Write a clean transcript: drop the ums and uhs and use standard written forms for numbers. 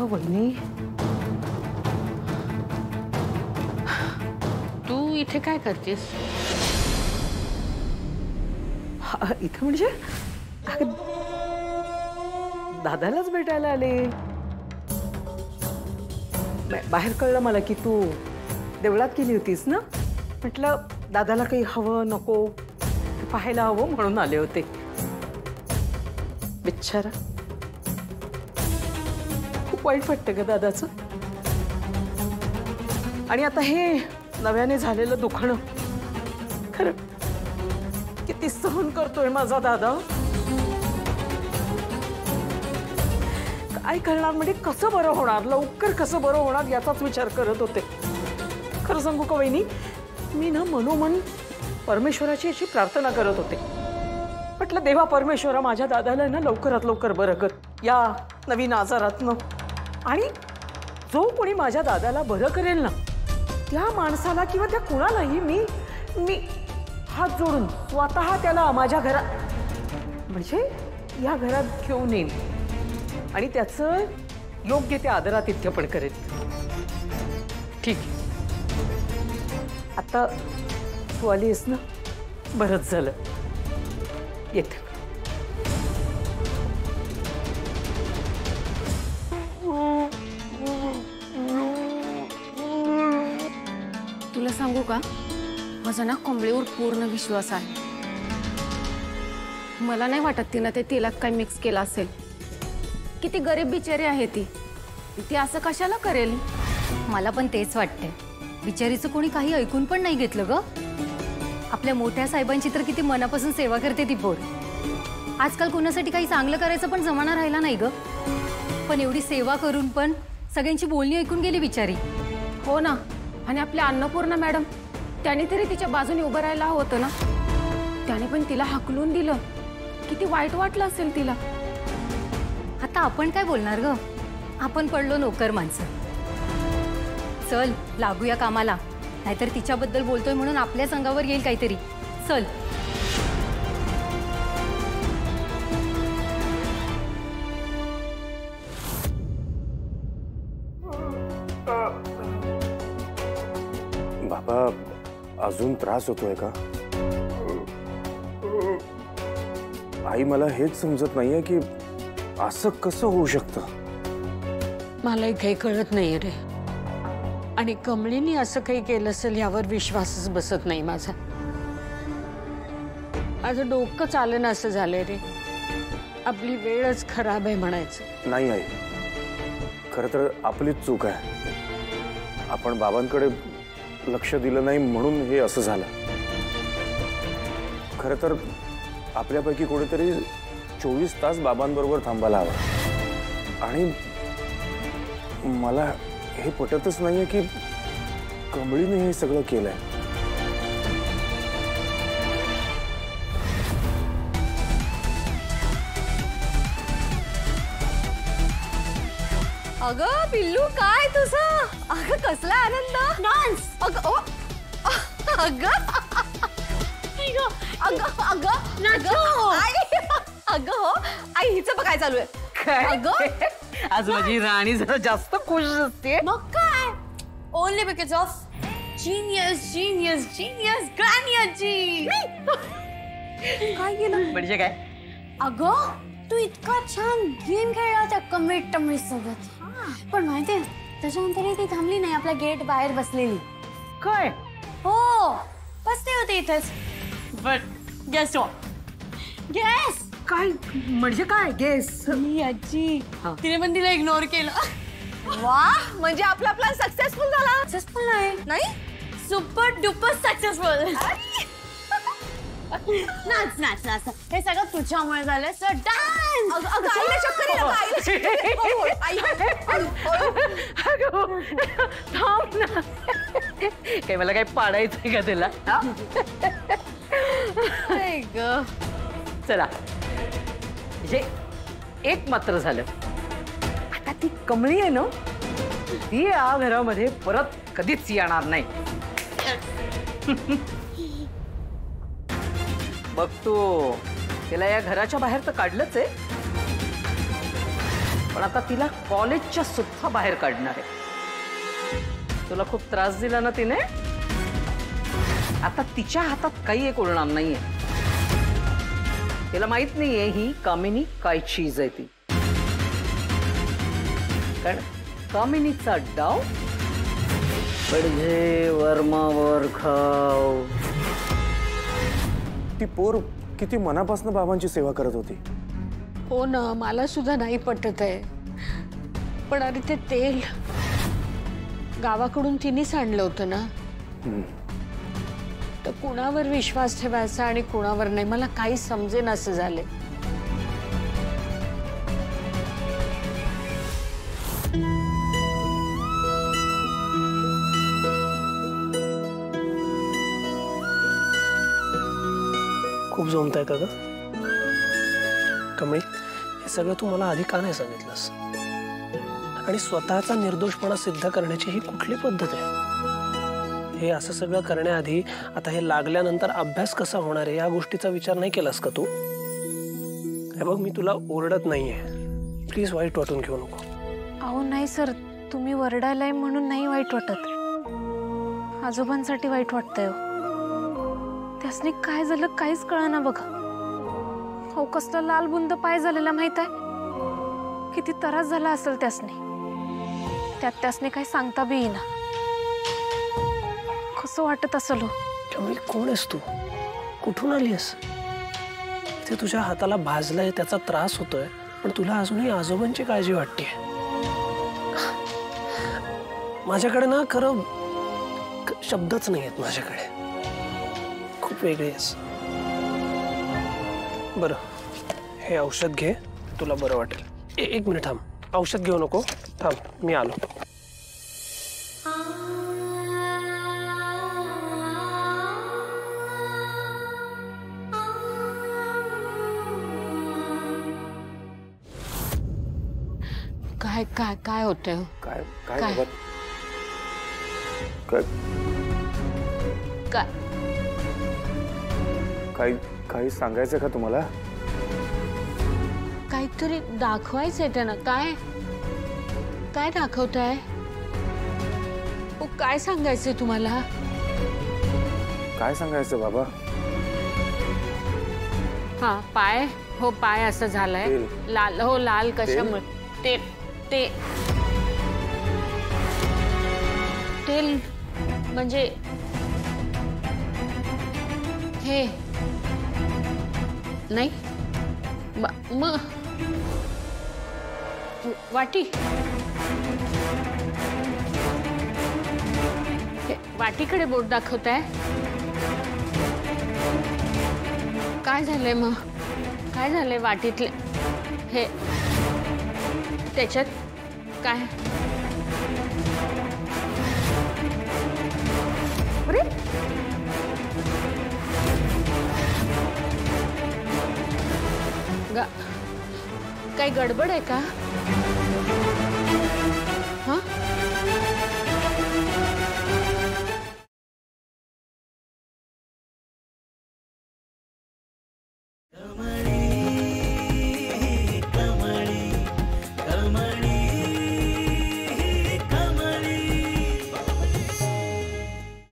वहिनी, तू इथे काय करतेस? इथे म्हणजे दादालाच भेटायला आले. बाहेर कळलं मला की तू देवळात गेली होतीस ना. म्हटलं दादाला काही हवं नको पाहायला हवं म्हणून आले होते. बिचारा, खूप वाईट वाटतं ग दादाचं. आणि आता हे नव्याने झालेलं दुखणं खरं किती सहन करतोय माझा दादा. काय करणार म्हणजे कसं बरं होणार, लवकर कसं बरं होणार याचाच विचार करत होते. खरं सांगू का वहिनी, मी ना मनोमन परमेश्वराची अशी प्रार्थना करत होते. म्हटलं देवा परमेश्वरा माझ्या दादाला ना लवकरात लवकर बरं कर या नवीन आजारातनं. आणि जो कोणी माझ्या दादाला बरं करेल ना त्या माणसाला किंवा त्या कुणालाही मी हात जोडून स्वतः त्याला माझ्या घरात म्हणजे या घरात घेऊन येईन आणि त्याचं योग्य ते आदरातिथ्य पण करेल. ठीक आहे, आता तू आलीस ना, बरंच झालं. येते. तुला सांगू का, माझा ना कमळेवर पूर्ण विश्वास आहे. मला नाही वाटत तिनं ते तेलात काय मिक्स केलं असेल. किती गरीब बिचारी आहे ती असं कशाला करेल? मला पण तेच वाटतंय. बिचारीचं कोणी काही ऐकून पण नाही घेतलं ग. आपल्या मोठ्या साहेबांची तर किती मनापासून सेवा करते ती पोर. आजकाल कोणासाठी काही चांगलं करायचं पण जमाना राहिला नाही ग. पण एवढी सेवा करून पण सगळ्यांची बोलणी ऐकून गेली बिचारी. हो ना. आणि आपल्या अन्नपूर्णा मॅडम त्याने तरी तिच्या बाजूने उभं राहायला होतं ना. त्याने पण तिला हाकलून दिलं. किती वाईट वाटलं असेल तिला. आता आपण काय बोलणार ग, आपण पडलो नोकर माणसं. चल लागूया कामाला, नाहीतर तिच्याबद्दल बोलतोय म्हणून आपल्या संघावर येईल काहीतरी. चल. बाबा अजून त्रास होतोय का? आई मला हेच समजत नाहीये की असं कसं होऊ शकतं. मलाही काही कळत नाही रे. आणि कमळीने असं काही केलं असेल यावर विश्वासच बसत नाही माझा. माझं डोकं चालेना असं झालंय रे. आपली वेळच खराब आहे म्हणायचं. नाही आई, खरं तर आपलीच चूक आहे. आपण बाबांकडे लक्ष दिलं नाही म्हणून हे असं झालं. खरं तर आपल्यापैकी कोणीतरी 24 तास बाबांबरोबर थांबायला हवं. आणि मला हे पटतच नाहीये की कमळीने हे सगळं केलंय. अगं पिल्लू, काय तुझं? अगं कसला आनंद. डान्स. अगं अगं अगं अगं अगं हो आई, हिचं बघ काय चालू आहे. काय अगं आज माझी राणी जरा जास्त खुश असते. मग काय, only because of genius genius genius ग्रॅनियरजी. काय केलं म्हणजे काय? अगं तू इतका छान गेम खेळला त्या कमेट टमेट सोबत. पण माहितीये त्याच्यानंतर ती थांबली नाही, आपल्या गेट बाहेर बसलेली. काय? हो बसते होते इथेच. But guess what? गेस काय म्हणजे काय गेस? मी आजी हा. तिने पण तिला इग्नोर केलं. वा, म्हणजे आपला प्लॅन सक्सेसफुल झाला. सक्सेसफुल नाही, सुपर डुपर सक्सेसफुल. नाच नाच नाच, हे सगळं तुझ्यामुळे झालंय. Sir dance. अगं आईला चक्कर येईल, आईला चक्कर येईल. थांब ना. काय मला काय पाडायचंय का तुला? चला, म्हणजे एक मात्र झालं. आता ती कमळी आहे ना, ती या घरामध्ये परत कधीच येणार नाही. बघ तू, तिला या घराच्या बाहेर तर काढलंच आहे. पण आता तिला कॉलेजच्या सुद्धा बाहेर काढणार आहे. तुला खूप त्रास दिला ना तिने. आता तिच्या हातात काही एक उरणार नाहीये. तिला माहित नाहीये ही कामिनी काय चीज आहे ती. कारण कामिनीचा डाव पडझे वर्मावर खाव. ती पोर किती मनापासून बाबांची सेवा करत होती. हो ना, मला सुद्धा नाही पटत आहे. पण अरे ते तेल गावाकडून तिनेच आणलं होतं ना. तर कुणावर विश्वास ठेवायचा आणि कुणावर नाही मला काही समजेन असं झाले. खूप जमताय का ग कमळी? हे सगळं तू मला आधी का नाही सांगितलंस? आणि स्वतःचा निर्दोषपणा सिद्ध करण्याची ही कुठली पद्धत आहे? हे असं सगळं करण्याआधी आता हे लागल्यानंतर अभ्यास कसा होणार आहे या गोष्टीचा विचार नाही केलास का तू? हे बघ, मी तुला ओरडत नाहीये, प्लीज वाईट वाटून घेऊ नको. अहो नाही सर, तुम्ही वरडायलाय म्हणून नाही वाईट वाटत. आजोबांसाठी वाईट वाटतंय. त्यासनी काय झालं काहीच कळना बघा. हो, कसला लाल बुंद पाय झालेला माहित आहे? किती त्रास झाला असेल त्यासनी. त्यासनी काय सांगता बी येईना. कसं वाटत असेल हो. कमळी, कोण आहेस तू? कुठून आलीस? ते तुझ्या हाताला भाजलंय, त्याचा त्रास होतोय, पण तुला अजूनही आजोबांची काळजी वाटते. माझ्याकडे ना खरं शब्दच नाही आहेत माझ्याकडे. खूप वेगळी आहेस. बरं, हे औषध घे, तुला बरं वाटेल. एक मिनिट थांब. औषध घेऊ नको, थांब, मी आलो. काय काय काय होतंय? काय काय काय? बाबा? काय काय काही काही सांगायचं का तुम्हाला? काहीतरी दाखवायचंय त्यांना. काय काय दाखवताय? काय सांगायचंय तुम्हाला? काय सांगायचं बाबा? हा, पाय. हो, पाय असं झालाय. तेल. लाल. हो, लाल कशामुळे? ते ते तेल म्हणजे हे नाही. मग वाटी. वाटीकडे बोट दाखवताय. काय झालंय मग? काय झालंय वाटीतले? हे त्याच्यात काय? अरे, काही गडबड आहे का?